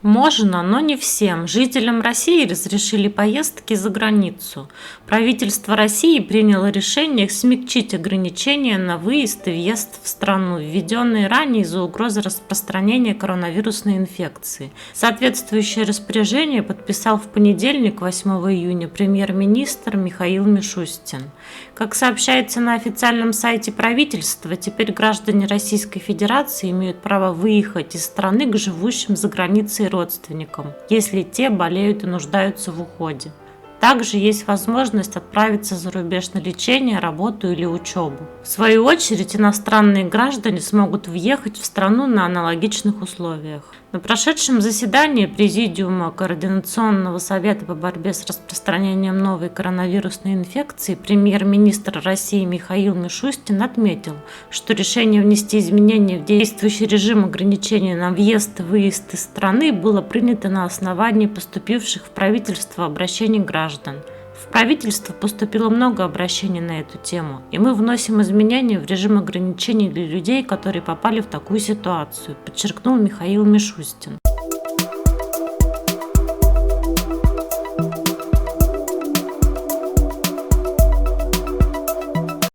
Можно, но не всем. Жителям России разрешили поездки за границу. Правительство России приняло решение смягчить ограничения на выезд и въезд в страну, введенные ранее из-за угрозы распространения коронавирусной инфекции. Соответствующее распоряжение подписал в понедельник, 8 июня, премьер-министр Михаил Мишустин. Как сообщается на официальном сайте правительства, теперь граждане Российской Федерации имеют право выехать из страны к живущим за границей родственникам, если те болеют и нуждаются в уходе. Также есть возможность отправиться за рубеж на лечение, работу или учебу. В свою очередь, иностранные граждане смогут въехать в страну на аналогичных условиях. На прошедшем заседании Президиума Координационного совета по борьбе с распространением новой коронавирусной инфекции премьер-министр России Михаил Мишустин отметил, что решение внести изменения в действующий режим ограничений на въезд и выезд из страны было принято на основании поступивших в правительство обращений граждан. В правительство поступило много обращений на эту тему, и мы вносим изменения в режим ограничений для людей, которые попали в такую ситуацию, подчеркнул Михаил Мишустин.